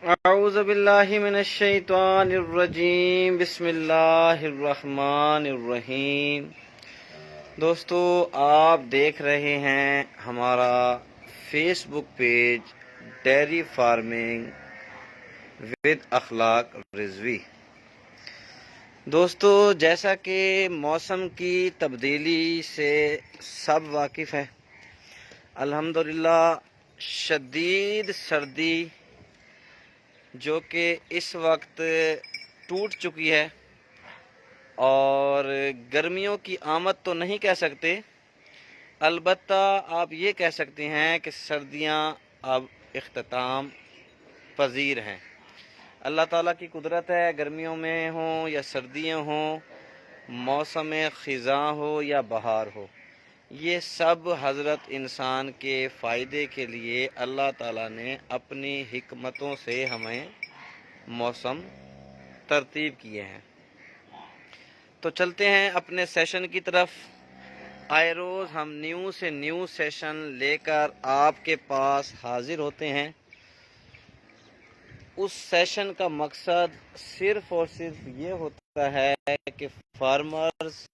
اعوذ باللہ من الشیطان الرجیم، بسم اللہ الرحمن الرحیم۔ دوستو، آپ دیکھ رہے ہیں ہمارا Facebook page dairy farming with Akhlaq Rizvi. دوستو، جیسا کہ موسم کی تبدیلی سے سب واقف ہیں، الحمدللہ شدید سردی جو کہ اس وقت ٹوٹ چکی ہے، اور گرمیوں کی آمد تو نہیں کہہ سکتے، البتہ آپ یہ کہہ سکتے ہیں کہ سردیاں اب اختتام پذیر ہیں۔ اللہ تعالیٰ کی قدرت ہے، گرمیوں میں ہوں یا سردیاں ہوں، موسم خزاں ہو یا بہار ہو، یہ سب حضرت انسان کے فائدے کے لیے اللہ تعالیٰ نے اپنی حکمتوں سے ہمیں موسم ترتیب کیے ہیں۔ تو چلتے ہیں اپنے سیشن کی طرف۔ آئے روز ہم نیو سے نیو سیشن لے کر آپ کے پاس حاضر ہوتے ہیں۔ اس سیشن کا مقصد صرف اور صرف یہ ہوتا ہے کہ فارمرز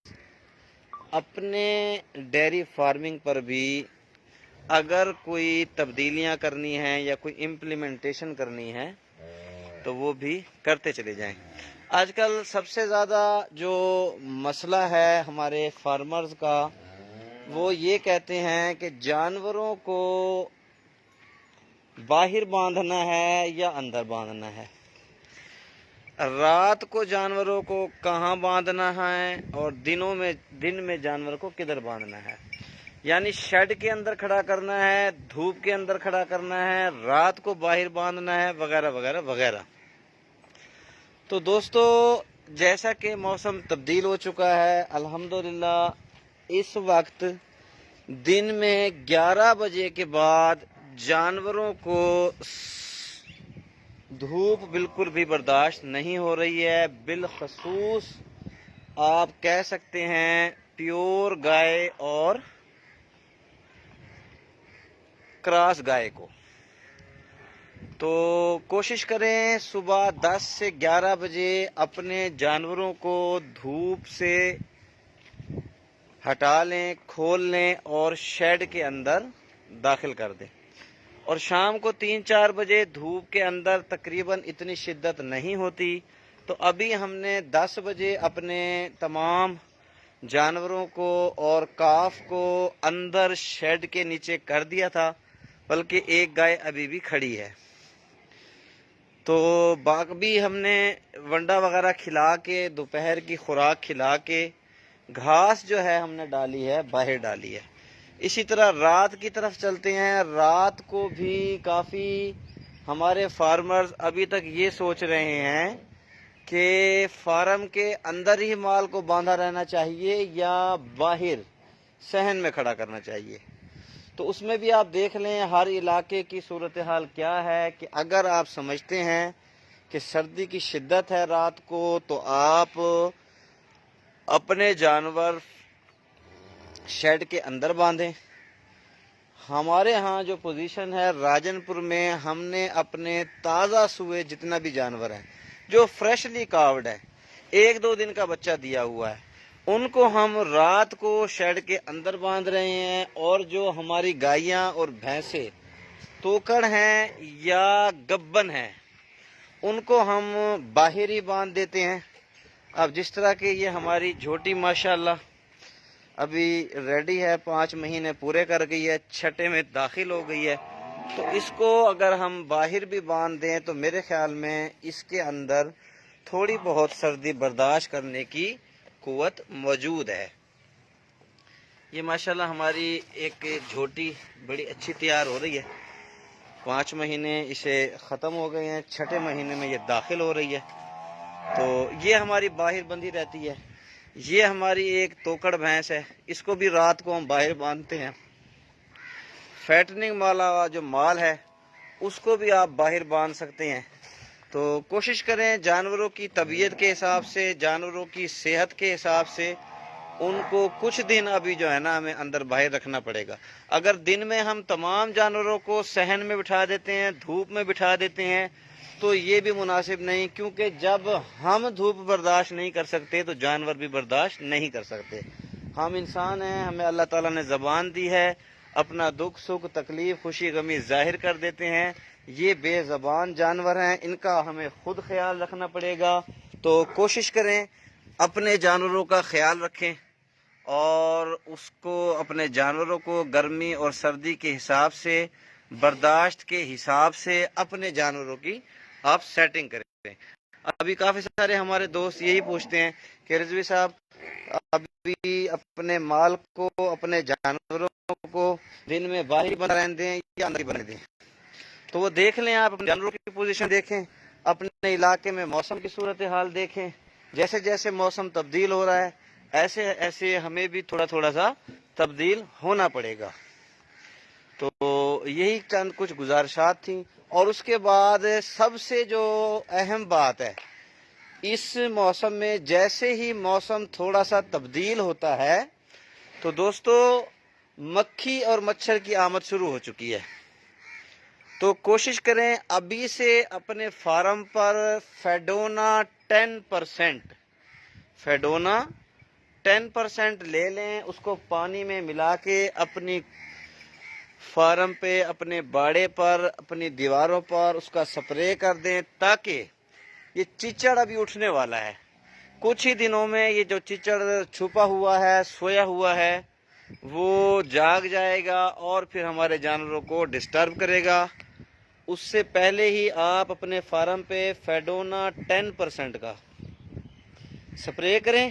اپنے ڈیری فارمنگ پر بھی اگر کوئی تبدیلیاں کرنی ہیں یا کوئی امپلیمنٹیشن کرنی ہے تو وہ بھی کرتے چلے جائیں۔ آج کل سب سے زیادہ جو مسئلہ ہے ہمارے فارمرز کا، وہ یہ کہتے ہیں کہ جانوروں کو باہر باندھنا ہے یا اندر باندھنا ہے، رات کو جانوروں کو کہاں باندھنا ہے اور دن میں جانور کو کدھر باندھنا ہے، یعنی شیڈ کے اندر کھڑا کرنا ہے، دھوپ کے اندر کھڑا کرنا ہے، رات کو باہر باندھنا ہے، وغیرہ وغیرہ وغیرہ۔ تو دوستو، جیسا کہ موسم تبدیل ہو چکا ہے، الحمدللہ اس وقت دن میں 11 بجے کے بعد جانوروں کو دھوپ بالکل بھی برداشت نہیں ہو رہی ہے، بالخصوص آپ کہہ سکتے ہیں پیور گائے اور کراس گائے کو۔ تو کوشش کریں صبح 10 سے 11 بجے اپنے جانوروں کو دھوپ سے ہٹا لیں، کھول لیں اور شیڈ کے اندر داخل کر دیں، اور شام کو 3-4 بجے دھوپ کے اندر تقریباً اتنی شدت نہیں ہوتی، تو ابھی ہم نے 10 بجے اپنے تمام جانوروں کو اور کاف کو اندر شیڈ کے نیچے کر دیا تھا، بلکہ ایک گائے ابھی بھی کھڑی ہے۔ تو باقی ہم نے ونڈا وغیرہ کھلا کے، دوپہر کی خوراک کھلا کے، گھاس جو ہے ہم نے ڈالی ہے باہر ڈالی ہے۔ اسی طرح رات کی طرف چلتے ہیں۔ رات کو بھی کافی ہمارے فارمرز ابھی تک یہ سوچ رہے ہیں کہ فارم کے اندر ہی مال کو باندھا رہنا چاہیے یا باہر صحن میں کھڑا کرنا چاہیے۔ تو اس میں بھی آپ دیکھ لیں ہر علاقے کی صورتحال کیا ہے، کہ اگر آپ سمجھتے ہیں کہ سردی کی شدت ہے رات کو، تو آپ اپنے جانور شیڈ کے اندر باندھیں۔ ہمارے ہاں جو پوزیشن ہے راجن پور میں، ہم نے اپنے تازہ سوئے جتنا بھی جانور ہیں جو فریشلی کاوڈ ہے، 1-2 دن کا بچہ دیا ہوا ہے، ان کو ہم رات کو شیڈ کے اندر باندھ رہے ہیں، اور جو ہماری گائیاں اور بھینسیں توکڑ ہیں یا گبن ہیں ان کو ہم باہر ہی باندھ دیتے ہیں۔ اب جس طرح کہ یہ ہماری جھوٹی ماشاءاللہ ابھی ریڈی ہے، 5 مہینے پورے کر گئی ہے، 6 میں داخل ہو گئی ہے، تو اس کو اگر ہم باہر بھی باندھ دیں تو میرے خیال میں اس کے اندر تھوڑی بہت سردی برداشت کرنے کی قوت موجود ہے۔ یہ ماشاءاللہ ہماری ایک جھوٹی بڑی اچھی تیار ہو رہی ہے، 5 مہینے اسے ختم ہو گئے ہیں، 6 مہینے میں یہ داخل ہو رہی ہے، تو یہ ہماری باہر بندی رہتی ہے۔ یہ ہماری ایک توکڑ بھینس ہے، اس کو بھی رات کو ہم باہر باندھتے ہیں۔ فیٹننگ والا جو مال ہے اس کو بھی آپ باہر باندھ سکتے ہیں۔ تو کوشش کریں جانوروں کی طبیعت کے حساب سے، جانوروں کی صحت کے حساب سے ان کو کچھ دن ابھی جو ہے نا ہمیں اندر باہر رکھنا پڑے گا۔ اگر دن میں ہم تمام جانوروں کو صحن میں بٹھا دیتے ہیں، دھوپ میں بٹھا دیتے ہیں، دوستو یہ بھی مناسب نہیں، کیونکہ جب ہم دھوپ برداشت نہیں کر سکتے تو جانور بھی برداشت نہیں کر سکتے۔ ہم انسان ہیں، ہمیں اللہ تعالیٰ نے زبان دی ہے، اپنا دکھ سکھ تکلیف خوشی غمی ظاہر کر دیتے ہیں۔ یہ بے زبان جانور ہیں، ان کا ہمیں خود خیال رکھنا پڑے گا۔ تو کوشش کریں اپنے جانوروں کا خیال رکھیں، اور اس کو اپنے جانوروں کو گرمی اور سردی کے حساب سے، برداشت کے حساب سے اپنے جانوروں کی آپ سیٹنگ کریں۔ ابھی کافی سارے ہمارے دوست یہی پوچھتے ہیں کہ رضوی صاحب ابھی اپنے مال کو، اپنے جانوروں کو دن میں باہر بنا رہنے دیں یا اندر بنا دیں؟ تو وہ دیکھ لیں، آپ اپنے جانوروں کی پوزیشن دیکھیں، اپنے علاقے میں موسم کی صورتحال دیکھیں۔ جیسے جیسے موسم تبدیل ہو رہا ہے ایسے ایسے ہمیں بھی تھوڑا تھوڑا سا تبدیل ہونا پڑے گا۔ تو یہی چند کچھ گزارشات تھیں۔ اور اس کے بعد سب سے جو اہم بات ہے، اس موسم میں جیسے ہی موسم تھوڑا سا تبدیل ہوتا ہے تو دوستو مکھی اور مچھر کی آمد شروع ہو چکی ہے۔ تو کوشش کریں ابھی سے اپنے فارم پر فیڈونا 10% لے لیں، اس کو پانی میں ملا کے اپنی فارم پہ، اپنے باڑے پر، اپنی دیواروں پر اس کا سپرے کر دیں، تاکہ یہ چیچڑ ابھی اٹھنے والا ہے، کچھ ہی دنوں میں یہ جو چیچڑ چھپا ہوا ہے، سویا ہوا ہے، وہ جاگ جائے گا اور پھر ہمارے جانوروں کو ڈسٹرب کرے گا۔ اس سے پہلے ہی آپ اپنے فارم پہ فیڈونا 10% کا سپرے کریں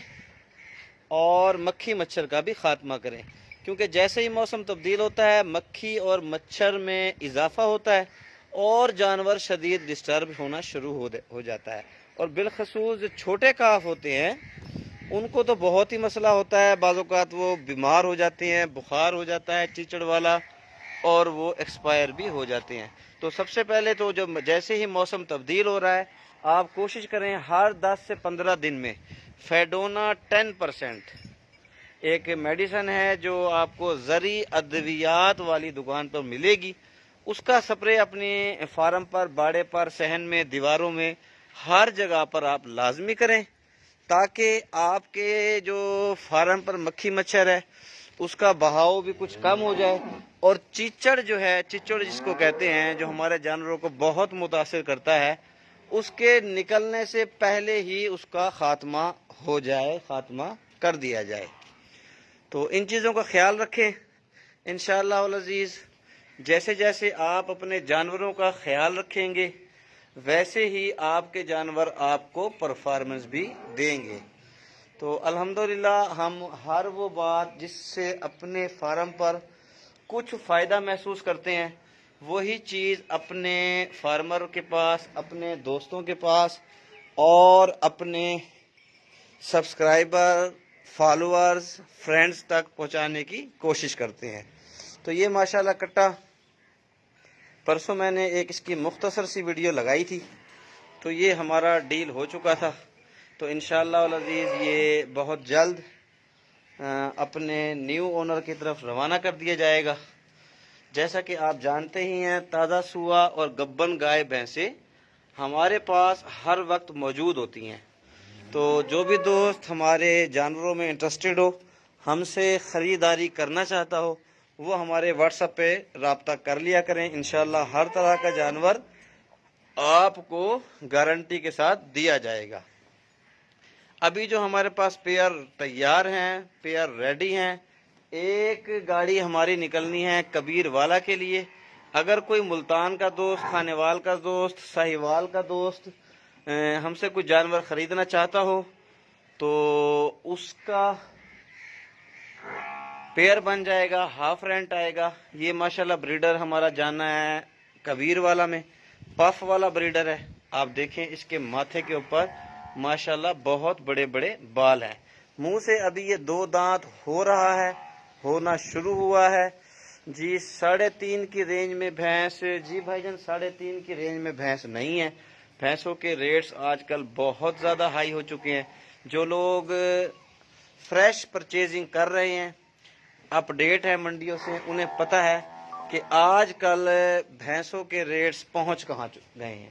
اور مکھی مچھر کا بھی خاتمہ کریں، کیونکہ جیسے ہی موسم تبدیل ہوتا ہے مکھی اور مچھر میں اضافہ ہوتا ہے اور جانور شدید ڈسٹرب ہونا شروع ہو جاتا ہے۔ اور بالخصوص جو چھوٹے کاف ہوتے ہیں ان کو تو بہت ہی مسئلہ ہوتا ہے، بعض اوقات وہ بیمار ہو جاتے ہیں، بخار ہو جاتا ہے چیچڑ والا، اور وہ ایکسپائر بھی ہو جاتے ہیں۔ تو سب سے پہلے تو جیسے ہی موسم تبدیل ہو رہا ہے آپ کوشش کریں ہر 10 سے 15 دن میں فیڈونا 10%، ایک میڈیسن ہے جو آپ کو زرعی ادویات والی دکان پر ملے گی، اس کا سپرے اپنے فارم پر، باڑے پر، صحن میں، دیواروں میں، ہر جگہ پر آپ لازمی کریں، تاکہ آپ کے جو فارم پر مکھی مچھر ہے اس کا بہاؤ بھی کچھ کم ہو جائے، اور چیچڑ جو ہے، چیچڑ جس کو کہتے ہیں جو ہمارے جانوروں کو بہت متاثر کرتا ہے، اس کے نکلنے سے پہلے ہی اس کا خاتمہ ہو جائے، خاتمہ کر دیا جائے۔ تو ان چیزوں کا خیال رکھیں انشاءاللہ العزیز۔ جیسے جیسے آپ اپنے جانوروں کا خیال رکھیں گے ویسے ہی آپ کے جانور آپ کو پرفارمنس بھی دیں گے۔ تو الحمدللہ ہم ہر وہ بات جس سے اپنے فارم پر کچھ فائدہ محسوس کرتے ہیں وہی چیز اپنے فارمر کے پاس، اپنے دوستوں کے پاس اور اپنے سبسکرائبر، فالوورز، فرینڈز تک پہنچانے کی کوشش کرتے ہیں۔ تو یہ ماشاءاللہ کٹا پرسوں میں نے ایک اس کی مختصر سی ویڈیو لگائی تھی، تو یہ ہمارا ڈیل ہو چکا تھا۔ تو انشاءاللہ العزیز یہ بہت جلد اپنے نیو اونر کی طرف روانہ کر دیا جائے گا۔ جیسا کہ آپ جانتے ہی ہیں تازہ سوا اور گبن گائے بھینسیں ہمارے پاس ہر وقت موجود ہوتی ہیں۔ تو جو بھی دوست ہمارے جانوروں میں انٹرسٹڈ ہو، ہم سے خریداری کرنا چاہتا ہو، وہ ہمارے واٹس ایپ پہ رابطہ کر لیا کریں۔ انشاءاللہ ہر طرح کا جانور آپ کو گارنٹی کے ساتھ دیا جائے گا۔ ابھی جو ہمارے پاس پیئر تیار ہیں، پیئر ریڈی ہیں، ایک گاڑی ہماری نکلنی ہے کبیر والا کے لیے۔ اگر کوئی ملتان کا دوست، خانیوال کا دوست، ساہیوال کا دوست ہم سے کچھ جانور خریدنا چاہتا ہو تو اس کا پیئر بن جائے گا، ہاف رینٹ آئے گا۔ یہ ماشاءاللہ بریڈر ہمارا جانا ہے کبیر والا میں، پف والا بریڈر ہے۔ آپ دیکھیں اس کے ماتھے کے اوپر ماشاءاللہ بہت بڑے بڑے بال ہیں، منہ سے ابھی یہ 2 دانت ہو رہا ہے، ہونا شروع ہوا ہے جی۔ 3.5 کی رینج میں بھینس، جی بھائی جان 3.5 کی رینج میں بھینس نہیں ہے۔ بھینسوں کے ریٹس آج کل بہت زیادہ ہائی ہو چکے ہیں۔ جو لوگ فریش پرچیزنگ کر رہے ہیں، اپ ڈیٹ ہے منڈیوں سے، انہیں پتہ ہے کہ آج کل بھینسوں کے ریٹس پہنچ کہاں گئے ہیں۔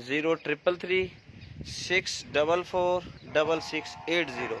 0333644680